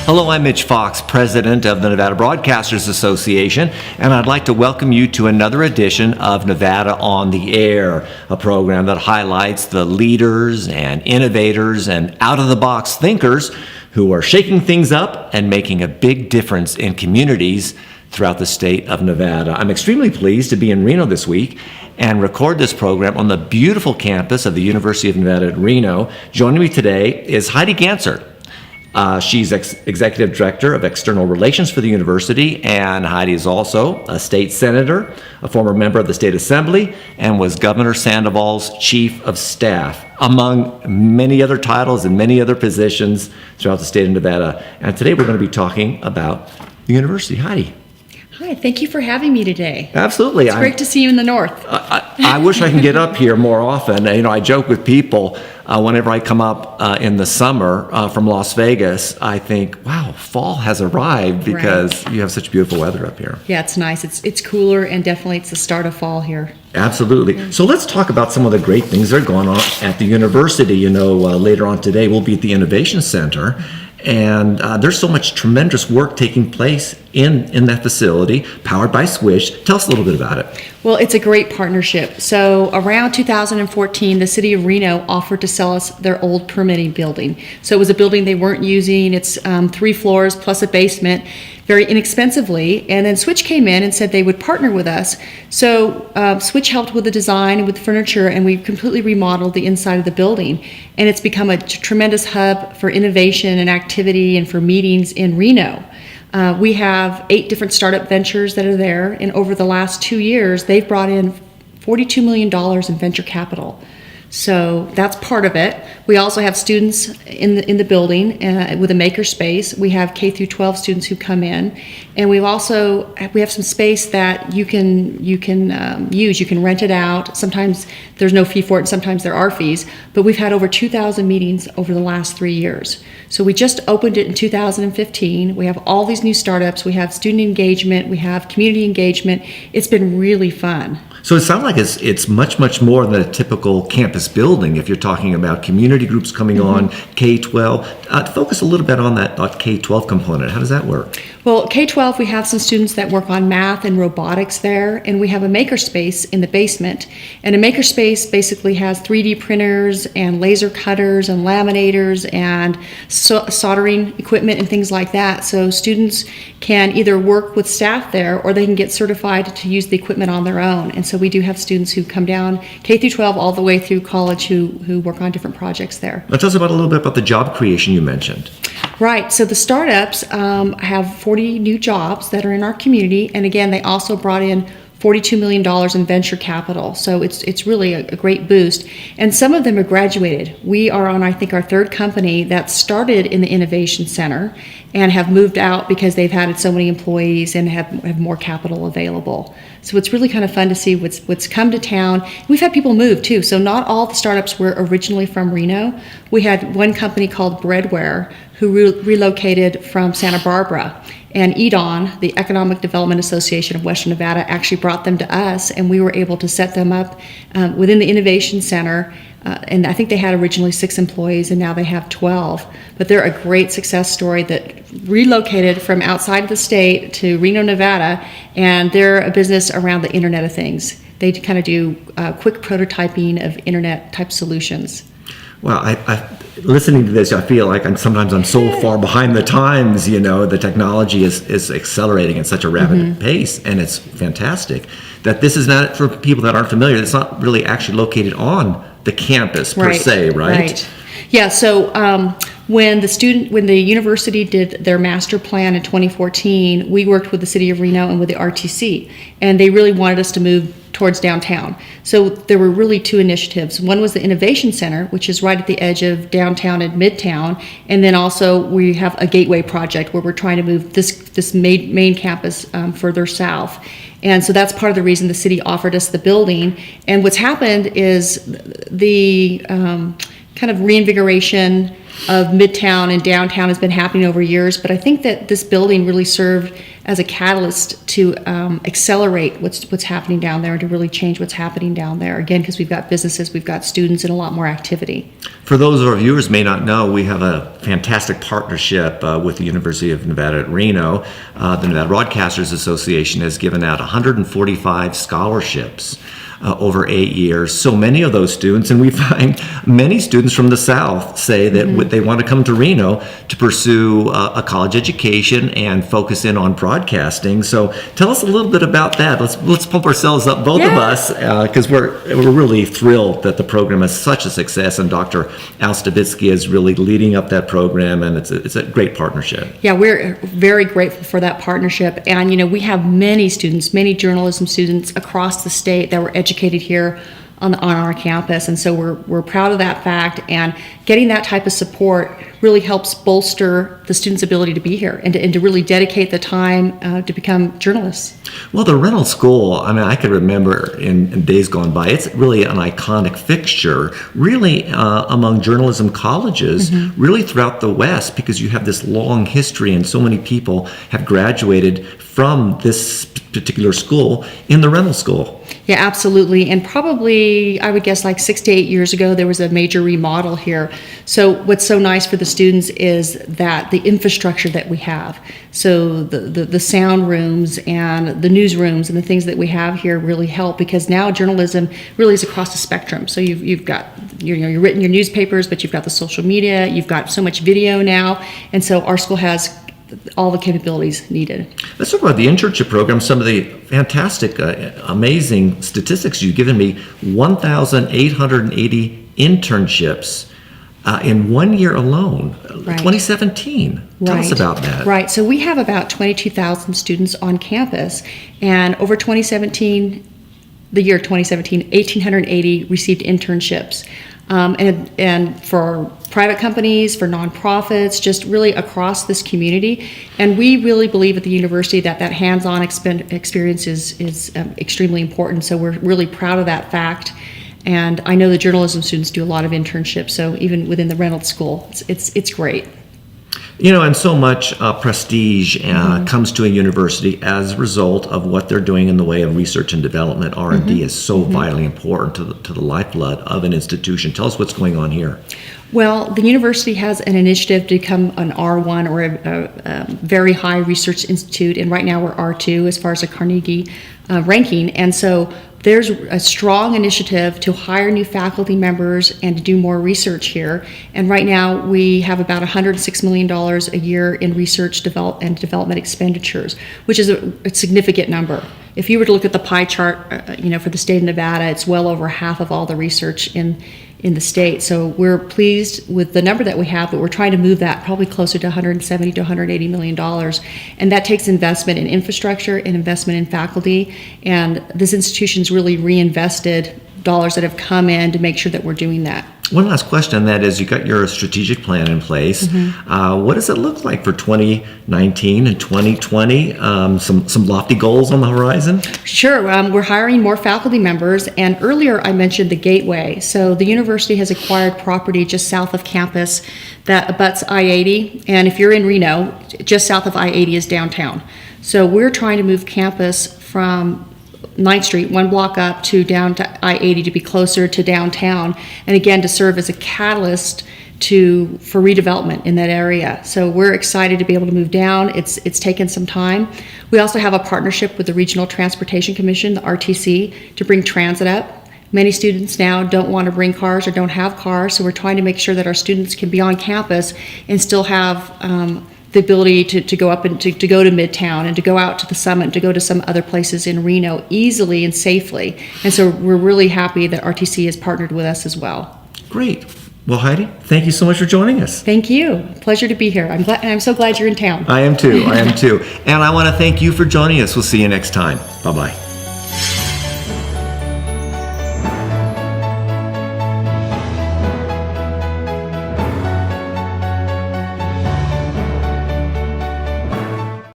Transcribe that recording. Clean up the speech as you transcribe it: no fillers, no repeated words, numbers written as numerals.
Hello, I'm Mitch Fox, President of the Nevada Broadcasters Association, and I'd like to welcome you to another edition of Nevada on the Air, a program that highlights the leaders and innovators and out-of-the-box thinkers who are shaking things up and making a big difference in communities throughout the state of Nevada. I'm extremely pleased to be in Reno this week and record this program on the beautiful campus of the University of Nevada at Reno. Joining me today is Heidi Gansert. She's Executive Director of External Relations for the university, and Heidi is also a state senator, a former member of the State Assembly, and was Governor Sandoval's Chief of Staff, among many other titles and many other positions throughout the state of Nevada. And today we're going to be talking about the university. Heidi. Hi, thank you for having me today. Absolutely. It's great to see you in the north. I wish I can get up here more often. I joke with people whenever I come up in the summer from Las Vegas, I think, wow, fall has arrived because you have such beautiful weather up here. Yeah, it's nice. It's cooler, and definitely it's the start of fall here. Absolutely. So let's talk about some of the great things that are going on at the university. Later on today, we'll be at the Innovation Center. And there's so much tremendous work taking place in that facility, powered by Swish. Tell us a little bit about it. Well, it's a great partnership. So around 2014, the city of Reno offered to sell us their old permitting building. So it was a building they weren't using. It's 3 floors plus a basement, very inexpensively. And then Switch came in and said they would partner with us. So Switch helped with the design and with furniture, and we completely remodeled the inside of the building. And it's become a tremendous hub for innovation and activity and for meetings in Reno. We have 8 different startup ventures that are there, and over the last 2 years, they've brought in $42 million in venture capital. So that's part of it. We also have students in the building with a maker space. We have K through 12 students who come in, and we have some space that you can use. You can rent it out. Sometimes there's no fee for it, and sometimes there are fees. But we've had over 2,000 meetings over the last 3 years. So we just opened it in 2015. We have all these new startups. We have student engagement. We have community engagement. It's been really fun. So it sounds like it's much more than a typical campus building if you're talking about community groups coming on, K-12. Focus a little bit on that K-12 component. How does that work? Well, K-12, we have some students that work on math and robotics there, and we have a maker space in the basement. And a maker space basically has 3D printers and laser cutters and laminators and soldering equipment and things like that. So students can either work with staff there, or they can get certified to use the equipment on their own. And so we do have students who come down K through 12 all the way through college who work on different projects there. Now tell us a little bit about the job creation you mentioned. Right, so the startups have 40 new jobs that are in our community, and again, they also brought in $42 million in venture capital, so it's really a great boost. And some of them have graduated. We are on, I think, our 3rd company that started in the Innovation Center and have moved out because they've had so many employees and have more capital available. So it's really kind of fun to see what's come to town. We've had people move too, so not all the startups were originally from Reno. We had one company called Breadware who relocated from Santa Barbara. And EDON, the Economic Development Association of Western Nevada, actually brought them to us, and we were able to set them up within the Innovation Center. And I think they had originally 6 employees, and now they have 12. But they're a great success story that relocated from outside of the state to Reno, Nevada, and they're a business around the Internet of Things. They kind of do quick prototyping of Internet-type solutions. Well, I listening to this, I feel like I'm so far behind the times. The technology is accelerating at such a rapid pace, and it's fantastic that this is not, for people that aren't familiar, it's not really actually located on the campus per se, right? Right. Yeah, so when the university did their master plan in 2014, we worked with the city of Reno and with the RTC, and they really wanted us to move towards downtown. So there were really 2 initiatives. One was the Innovation Center, which is right at the edge of downtown and midtown, and then also we have a gateway project where we're trying to move this main campus further south. And so that's part of the reason the city offered us the building. And what's happened is the kind of reinvigoration of Midtown and downtown has been happening over years, but I think that this building really served as a catalyst to accelerate what's happening down there and to really change what's happening down there. Again, because we've got businesses, we've got students, and a lot more activity. For those of our viewers may not know, we have a fantastic partnership with the University of Nevada at Reno. The Nevada Broadcasters Association has given out 145 scholarships over 8 years. So many of those students, and we find many students from the South say that they want to come to Reno to pursue a college education and focus in on broadcasting. So tell us a little bit about that. Let's pump ourselves up, both of us, because we're really thrilled that the program is such a success, and Dr. Al Stavitsky is really leading up that program, and it's a great partnership. Yeah, we're very grateful for that partnership, and we have many students, many journalism students across the state that were educated here on our campus, and so we're proud of that fact, and getting that type of support really helps bolster the students' ability to be here and to really dedicate the time to become journalists. Well, the Reynolds School, I mean, I could remember in days gone by, it's really an iconic fixture, really among journalism colleges, really throughout the West, because you have this long history and so many people have graduated from this particular school in the Reynolds School. Yeah, absolutely. And probably, I would guess, like 6 to 8 years ago, there was a major remodel here. So what's so nice for the students is that the infrastructure that we have, so the sound rooms and the newsrooms and the things that we have here really help, because now journalism really is across the spectrum. So you've got you're written your newspapers, but you've got the social media, you've got so much video now, and so our school has all the capabilities needed. Let's talk about the internship program, some of the fantastic, amazing statistics you've given me. 1,880 internships in 1 year alone, Right. 2017. Tell us about that. Right. So we have about 22,000 students on campus, and over 2017, the year 2017, 1,880 received internships. And for private companies, for nonprofits, just really across this community. And we really believe at the university that hands-on experience is extremely important. So we're really proud of that fact. And I know the journalism students do a lot of internships. So even within the Reynolds School, it's great. And so much prestige comes to a university as a result of what they're doing in the way of research and development. R&D is so vitally important to the lifeblood of an institution. Tell us what's going on here. Well, the university has an initiative to become an R1, or a very high research institute, and right now we're R2 as far as a Carnegie ranking. And so there's a strong initiative to hire new faculty members and to do more research here. And right now we have about $106 million a year in research and development expenditures, which is a significant number. If you were to look at the pie chart, for the state of Nevada, it's well over half of all the research in the state. So we're pleased with the number that we have, but we're trying to move that probably closer to $170 to $180 million. And that takes investment in infrastructure and investment in faculty. And this institution's really reinvested dollars that have come in to make sure that we're doing that. One last question, and that is, you got your strategic plan in place. What does it look like for 2019 and 2020? Some lofty goals on the horizon? Sure. We're hiring more faculty members, and earlier I mentioned the Gateway. So the university has acquired property just south of campus that abuts I-80, and if you're in Reno, just south of I-80 is downtown. So we're trying to move campus from 9th Street, one block up, to down to I-80 to be closer to downtown, and again to serve as a catalyst for redevelopment in that area. So we're excited to be able to move down. It's taken some time. We also have a partnership with the Regional Transportation Commission, the RTC, to bring transit up. Many students now don't want to bring cars or don't have cars, so we're trying to make sure that our students can be on campus and still have the ability to go up and to go to Midtown and to go out to the Summit and to go to some other places in Reno easily and safely. And so we're really happy that RTC has partnered with us as well. Great. Well, Heidi, thank you so much for joining us. Thank you. Pleasure to be here. I'm so glad you're in town. I am too. And I want to thank you for joining us. We'll see you next time. Bye-bye.